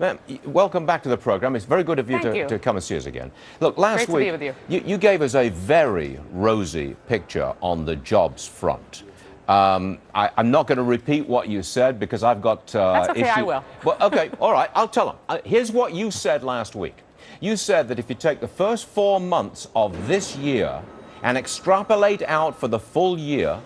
Ma'am, welcome back to the program. It's very good of you to come and see us again. Look, last week, to be with you. You gave us a very rosy picture on the jobs front. I'm not going to repeat what you said because I've got That's okay, I will. Well, okay, all right, I'll tell them. Here's what you said last week. You said that if you take the first 4 months of this year and extrapolate out for the full year,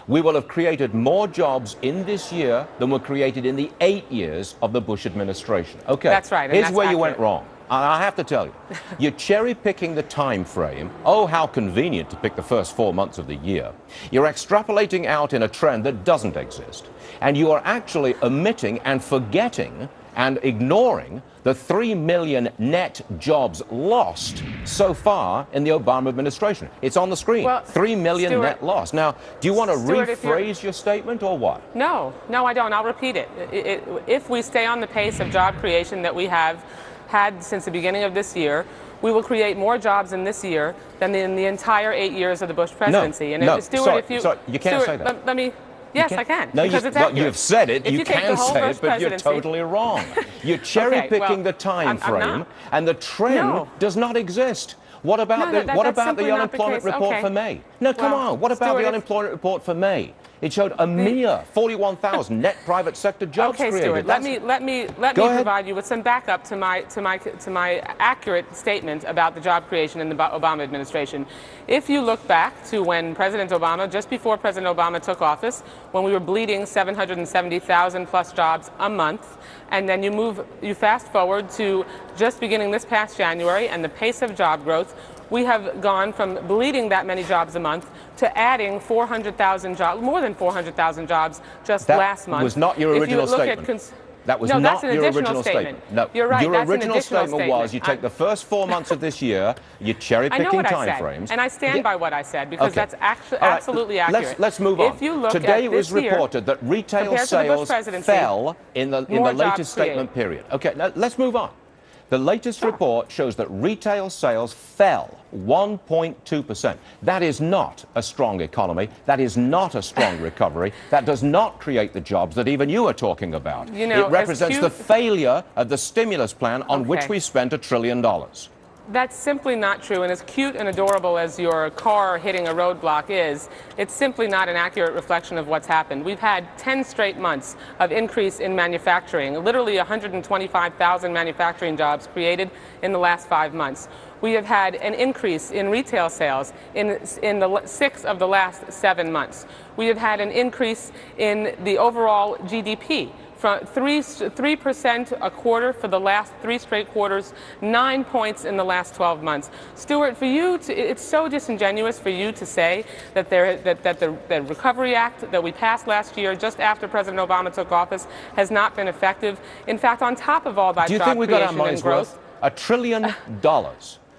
we will have created more jobs in this year than were created in the 8 years of the Bush administration. Okay. That's right. Here's where you went wrong. I have to tell you, you're cherry-picking the time frame. Oh, how convenient to pick the first 4 months of the year. You're extrapolating out in a trend that doesn't exist. And you are actually omitting and forgetting and ignoring the 3 million net jobs lost so far in the Obama administration. It's on the screen. Well, 3 million Stuart, net lost. Now, do you want to Stuart, rephrase your statement or what? No, I don't. I'll repeat it. If we stay on the pace of job creation that we have had since the beginning of this year, we will create more jobs in this year than in the entire 8 years of the Bush presidency. Sorry, you can't say that. Let me. Yes, I can. No, because it's accurate. You've said it. If you can say it, but you're totally wrong. You're cherry-picking the time frame, and the trend does not exist. What about the unemployment report for May? No, come on. What about the unemployment report for May? It showed a mere 41,000 net private sector jobs created. Okay, Stuart. Let me provide you with some backup to my accurate statement about the job creation in the Obama administration. If you look back to when President Obama, just before President Obama took office, when we were bleeding 770,000 plus jobs a month, and then you fast forward to just beginning this past January, and the pace of job growth, we have gone from bleeding that many jobs a month to adding 400,000 jobs, more than 400,000 jobs just last month. That was not your original statement. That was not your original statement. No, you're right. Your original statement was you take the first 4 months of this year, you're cherry-picking time frames. And I stand by what I said because that's absolutely accurate. Let's move on. If you look Today at it was reported that retail sales fell in the latest statement period. Okay, now let's move on. The latest report shows that retail sales fell 1.2%. That is not a strong economy. That is not a strong recovery. That does not create the jobs that even you are talking about. You know, it represents the failure of the stimulus plan on which we spent $1 trillion. That's simply not true, and as cute and adorable as your car hitting a roadblock is, it's simply not an accurate reflection of what's happened. We've had 10 straight months of increase in manufacturing, literally 125,000 manufacturing jobs created in the last 5 months. We have had an increase in retail sales in the 6 of the last 7 months. We have had an increase in the overall GDP. From 3% a quarter for the last 3 straight quarters, 9 points in the last 12 months. Stuart, for you, it's so disingenuous for you to say that the Recovery Act that we passed last year, just after President Obama took office, has not been effective. In fact, on top of all that do you job think we got our creation money's and growth, worth? $1 trillion.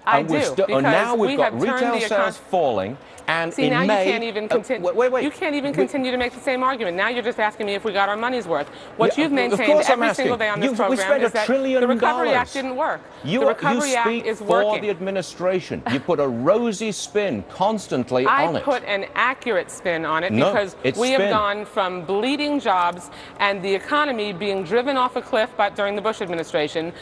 I do, and now we've got have retail sales falling, and See, in now May... you can't even continue. Wait. You can't even continue to make the same argument. Now you're just asking me if we got our money's worth. What you've maintained every single day on this program is that the Recovery Act didn't work. The Recovery Act is working. For the administration. You put a rosy spin constantly on it. I put an accurate spin on it because we have gone from bleeding jobs and the economy being driven off a cliff during the Bush administration,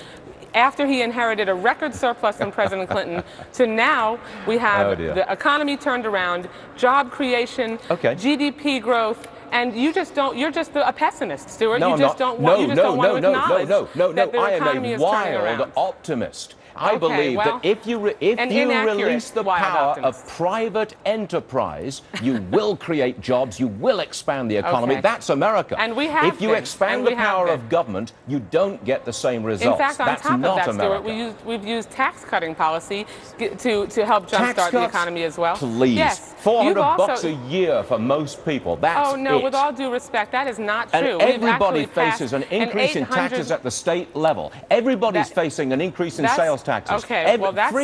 after he inherited a record surplus from President Clinton, to now we have the economy turned around, job creation, GDP growth, and you just don't. You're just a pessimist, Stuart. No, you just don't want. You just don't want to acknowledge that the economy is turning around. I am a wild optimist. I believe that if you release the power of private enterprise, you will create jobs, you will expand the economy. That's America. And we have if you expand the power of government, you don't get the same results. In fact, on That's top not of that, America. Stuart, we've used tax-cutting policy to help jumpstart the economy as well. Please. Yes. $400 a year for most people. That's it. With all due respect, that is not true. And everybody faces an increase in taxes at the state level. Everybody's facing an increase in sales taxes. Okay,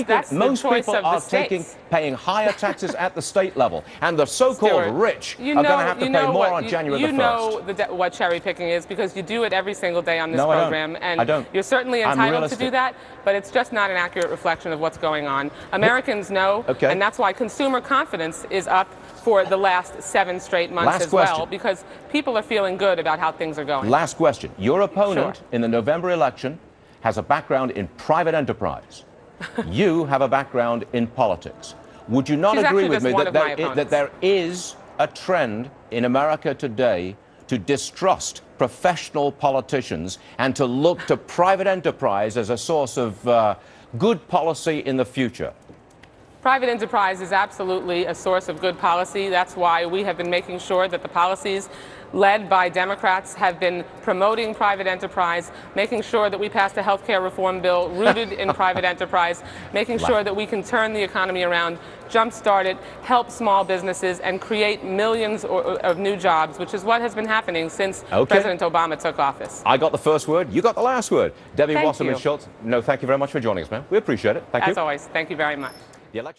that's most the choice people of the are states. paying higher taxes at the state level, and the so-called rich are going to have to pay more on January the 1st. You know what cherry picking is because you do it every single day on this program, and I don't. You're certainly entitled to do that, but it's just not an accurate reflection of what's going on. Americans know, and that's why consumer confidence is up for the last 7 straight months well, because people are feeling good about how things are going. Last question. Your opponent in the November election has a background in private enterprise. You have a background in politics. Would you not She's agree actually with just me one that of my opponents. there is a trend in America today to distrust professional politicians and to look to private enterprise as a source of good policy in the future? Private enterprise is absolutely a source of good policy. That's why we have been making sure that the policies led by Democrats have been promoting private enterprise, making sure that we passed a health care reform bill rooted in private enterprise, making sure that we can turn the economy around, jumpstart it, help small businesses, and create millions of new jobs, which is what has been happening since President Obama took office. I got the first word. You got the last word. Debbie Thank Wasserman you. Schultz, no, thank you very much for joining us, ma'am. We appreciate it. Thank you. As always, thank you very much. The election